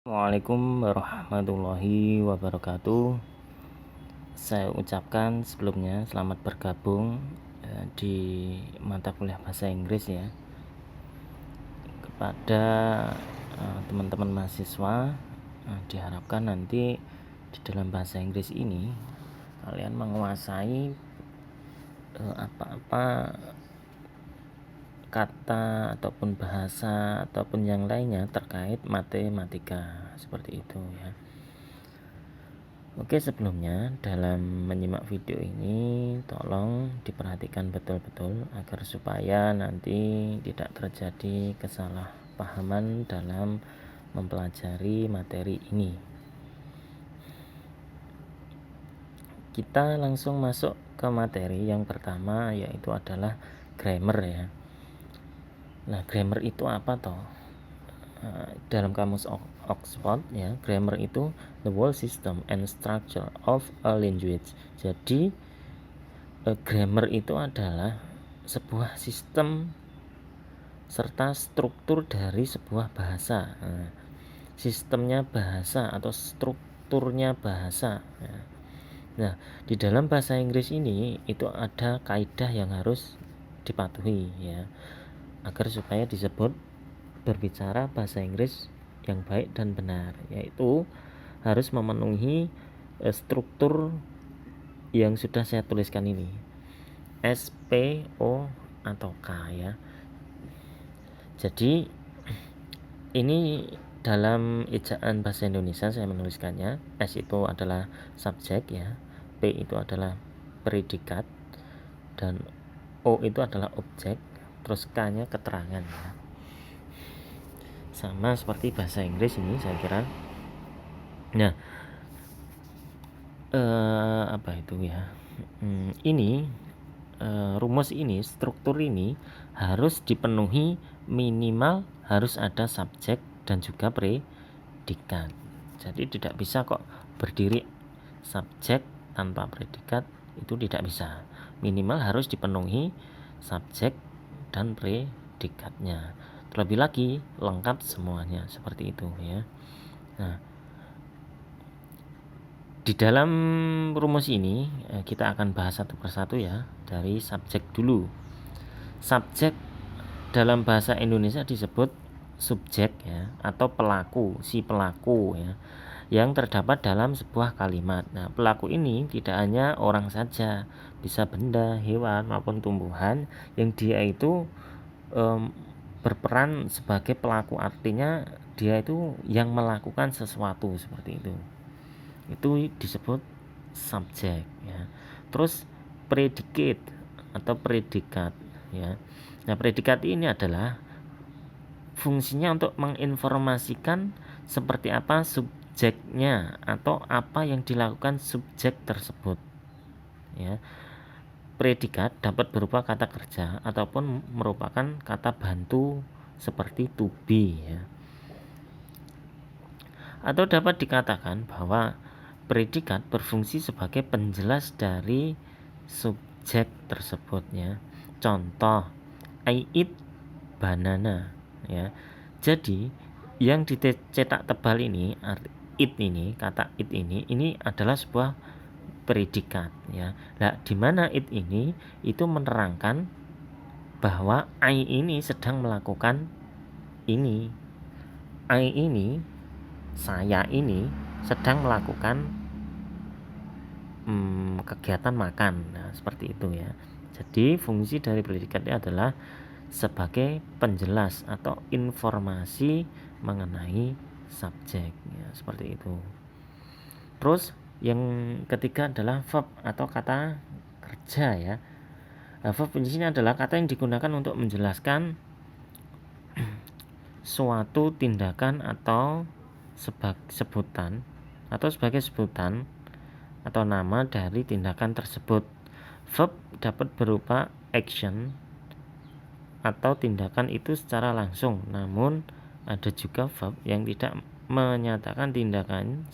Assalamualaikum warahmatullahi wabarakatuh. Saya ucapkan sebelumnya selamat bergabung di mata kuliah bahasa Inggris ya. Kepada teman-teman mahasiswa, diharapkan nanti di dalam bahasa Inggris ini kalian menguasai apa-apa kata ataupun bahasa ataupun yang lainnya terkait matematika seperti itu ya. Oke, sebelumnya dalam menyimak video ini tolong diperhatikan betul-betul agar supaya nanti tidak terjadi kesalahpahaman dalam mempelajari materi ini. Kita langsung masuk ke materi yang pertama, yaitu adalah grammar ya. Nah, grammar itu apa toh? Dalam kamus Oxford ya, grammar itu the whole system and structure of a language. Jadi grammar itu adalah sebuah sistem serta struktur dari sebuah bahasa. Sistemnya bahasa atau strukturnya bahasa ya. Nah, di dalam bahasa Inggris ini itu ada kaidah yang harus dipatuhi ya, agar supaya disebut berbicara bahasa Inggris yang baik dan benar, yaitu harus memenuhi struktur yang sudah saya tuliskan ini, S, P, O, atau K ya. Jadi ini dalam ejaan bahasa Indonesia saya menuliskannya. S itu adalah subjek ya, P itu adalah predikat, dan O itu adalah objek, terus K-nya keterangan ya. Sama seperti bahasa Inggris ini saya kira. Nah, apa itu ya? Ini rumus ini, struktur ini harus dipenuhi, minimal harus ada subjek dan juga predikat. Jadi tidak bisa kok berdiri subjek tanpa predikat, itu tidak bisa. Minimal harus dipenuhi subjek dan predikatnya. Terlebih lagi lengkap semuanya seperti itu ya. Nah, di dalam rumus ini kita akan bahas satu persatu ya, dari subjek dulu. Subjek dalam bahasa Indonesia disebut subjek ya, atau pelaku, si pelaku ya, yang terdapat dalam sebuah kalimat. Nah, pelaku ini tidak hanya orang saja, bisa benda, hewan maupun tumbuhan yang dia itu berperan sebagai pelaku, artinya dia itu yang melakukan sesuatu seperti itu. Itu disebut subjek ya. Terus predicate atau predikat ya. Nah, predikat ini adalah fungsinya untuk menginformasikan seperti apa subjeknya atau apa yang dilakukan subjek tersebut ya. Predikat dapat berupa kata kerja ataupun merupakan kata bantu seperti to be ya. Atau dapat dikatakan bahwa predikat berfungsi sebagai penjelas dari subjek tersebutnya. Contoh, I eat banana ya. Jadi yang dicetak tebal ini, kata it ini adalah sebuah predikat ya. Nah, di mana it ini itu menerangkan bahwa I ini sedang melakukan ini. I ini, saya ini sedang melakukan kegiatan makan. Nah, seperti itu ya. Jadi fungsi dari predikat ini adalah sebagai penjelas atau informasi mengenai subjek ya, seperti itu. Terus yang ketiga adalah verb atau kata kerja ya. Verb di sini adalah kata yang digunakan untuk menjelaskan suatu tindakan atau sebutan atau sebagai sebutan atau nama dari tindakan tersebut. Verb dapat berupa action atau tindakan itu secara langsung, namun ada juga verb yang tidak menyatakan tindakan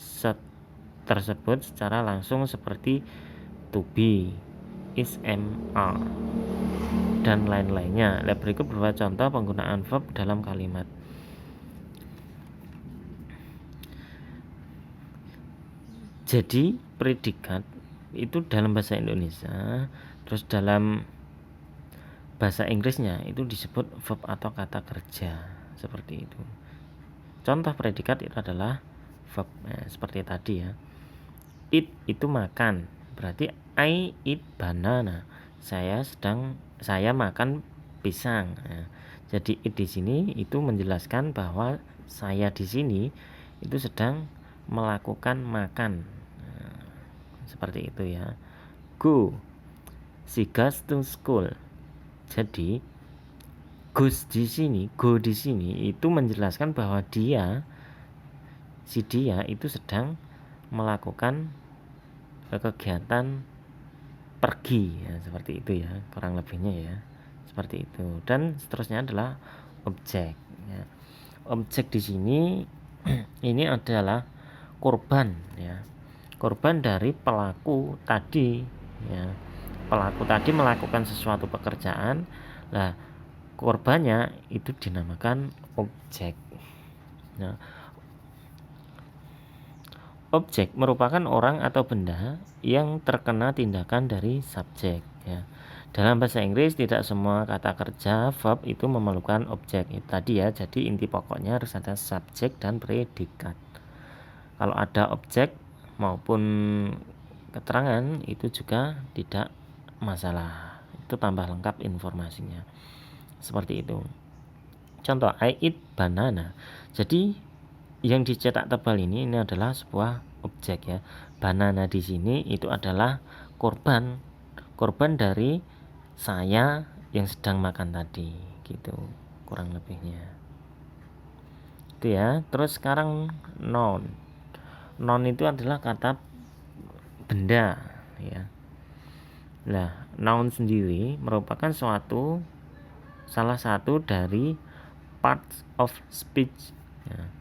tersebut secara langsung seperti to be, is, am, are, dan lain-lainnya. Berikut beberapa contoh penggunaan verb dalam kalimat. Jadi predikat itu dalam bahasa Indonesia, terus dalam bahasa Inggrisnya itu disebut verb atau kata kerja, seperti itu. Contoh predikat itu adalah verb, seperti tadi ya. Eat itu makan, berarti I eat banana. Saya makan pisang. Nah, jadi eat di sini itu menjelaskan bahwa saya di sini itu sedang melakukan makan. Nah, seperti itu ya. Go, she goes to school. Jadi go di sini itu menjelaskan bahwa dia itu sedang melakukan kegiatan pergi ya, seperti itu ya, kurang lebihnya ya, seperti itu. Dan seterusnya adalah objek ya. Objek di sini ini adalah korban ya, korban dari pelaku tadi ya. Pelaku tadi melakukan sesuatu pekerjaan, lah korbannya itu dinamakan objek. Nah, objek merupakan orang atau benda yang terkena tindakan dari subjek ya. Dalam bahasa Inggris tidak semua kata kerja verb itu memerlukan objek. Itu tadi ya, jadi inti pokoknya harus ada subjek dan predikat. Kalau ada objek maupun keterangan itu juga tidak masalah. Itu tambah lengkap informasinya. Seperti itu. Contoh, I eat banana. Jadi yang dicetak tebal ini adalah sebuah objek ya. Banana di sini itu adalah korban dari saya yang sedang makan tadi, gitu kurang lebihnya. Itu ya. Terus sekarang noun. Noun itu adalah kata benda ya. Nah, noun sendiri merupakan salah satu dari parts of speech ya,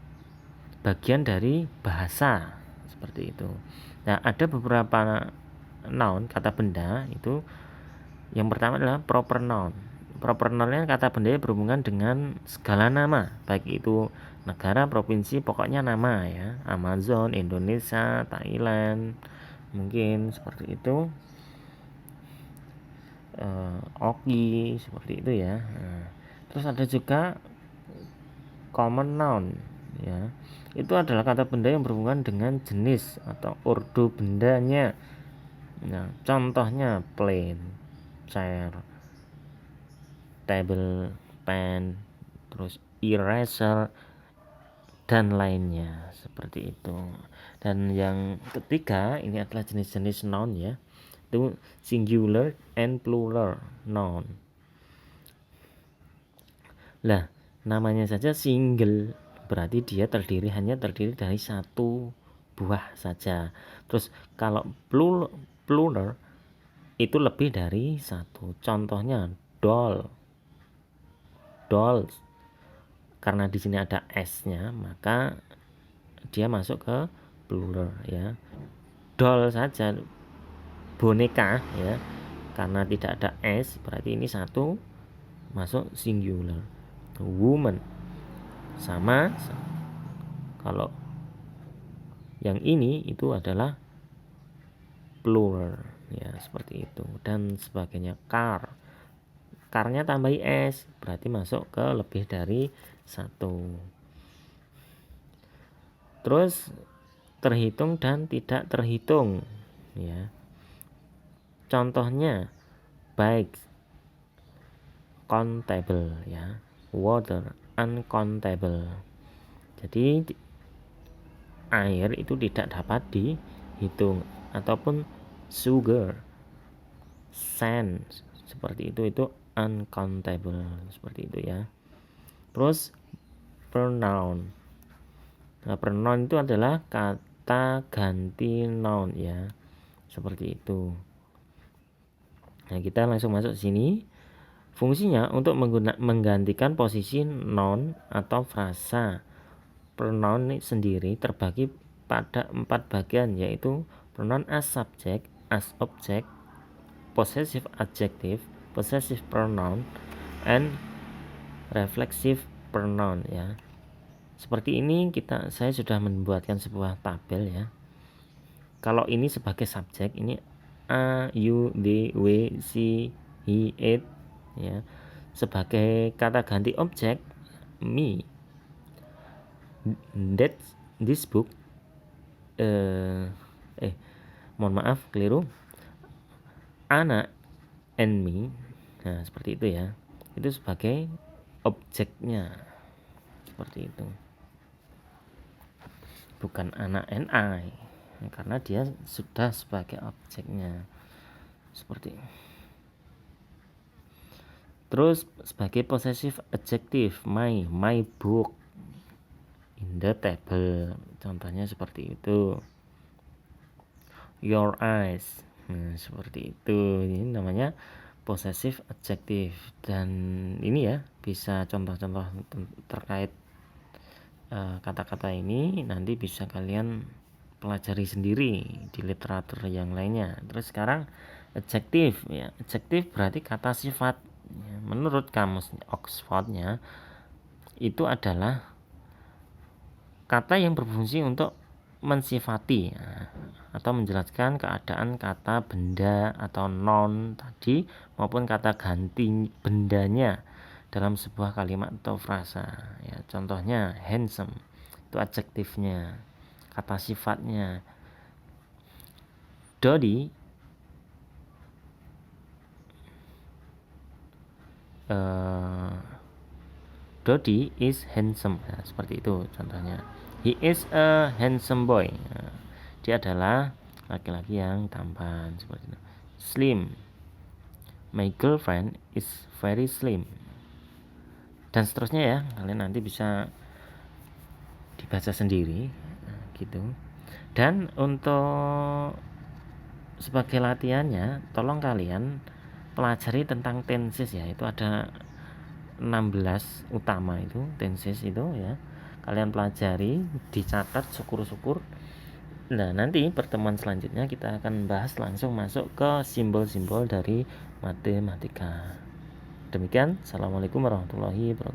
bagian dari bahasa, seperti itu. Nah, ada beberapa noun kata benda itu. Yang pertama adalah proper noun. Proper noun kata benda yang berhubungan dengan segala nama, baik itu negara, provinsi, pokoknya nama ya. Amazon, Indonesia, Thailand, mungkin seperti itu. Oki, seperti itu ya. Nah, terus ada juga common noun ya. Itu adalah kata benda yang berhubungan dengan jenis atau ordo bendanya. Nah, contohnya plane, chair, table, pen, terus eraser dan lainnya, seperti itu. Dan yang ketiga ini adalah jenis-jenis noun ya. Itu singular and plural noun. Lah, namanya saja single, berarti dia hanya terdiri dari satu buah saja. Terus kalau plural itu lebih dari satu. Contohnya dolls. Karena di sini ada s-nya, maka dia masuk ke plural ya. Doll saja, boneka ya. Karena tidak ada s, berarti ini satu, masuk singular. Woman sama, kalau yang ini itu adalah plural ya, seperti itu. Dan sebagainya. Karnya tambahi s, berarti masuk ke lebih dari satu. Terus terhitung dan tidak terhitung ya. Contohnya bike countable ya, water uncountable. Jadi air itu tidak dapat dihitung, ataupun sugar, sand, seperti itu uncountable, seperti itu ya. Terus pronoun. Nah, pronoun itu adalah kata ganti noun ya, seperti itu. Nah, kita langsung masuk sini. Fungsinya untuk menggantikan posisi noun atau frasa. Pronoun sendiri terbagi pada 4 bagian, yaitu pronoun as subject, as object, possessive adjective, possessive pronoun, and reflexive pronoun ya. Seperti ini saya sudah membuatkan sebuah tabel ya. Kalau ini sebagai subjek, ini A, U, D, W, C, he, it, ya. Sebagai kata ganti objek, me, that, this book, mohon maaf keliru, Anna and me, nah seperti itu ya. Itu sebagai objeknya, seperti itu, bukan Anna and I, karena dia sudah sebagai objeknya, seperti itu. Terus sebagai possessive adjective, my book in the table, contohnya seperti itu. Your eyes, nah, seperti itu. Ini namanya possessive adjective. Dan ini ya, bisa contoh-contoh terkait kata-kata ini nanti bisa kalian pelajari sendiri di literatur yang lainnya. Terus sekarang adjektif ya. Adjektif berarti kata sifat. Menurut kamus Oxfordnya itu adalah kata yang berfungsi untuk mensifati atau menjelaskan keadaan kata benda atau noun tadi maupun kata ganti bendanya dalam sebuah kalimat atau frasa ya. Contohnya handsome itu adjektifnya, kata sifatnya. Dodi is handsome, nah, seperti itu contohnya. He is a handsome boy, nah, dia adalah laki-laki yang tampan, seperti itu. Slim, my girlfriend is very slim, dan seterusnya ya. Kalian nanti bisa dibaca sendiri, nah, gitu. Dan untuk sebagai latihannya, tolong kalian pelajari tentang tenses ya. Itu ada 16 utama itu, tenses itu ya. Kalian pelajari, dicatat, syukur-syukur. Nah, nanti pertemuan selanjutnya kita akan bahas langsung masuk ke simbol-simbol dari matematika. Demikian, assalamualaikum warahmatullahi wabarakatuh.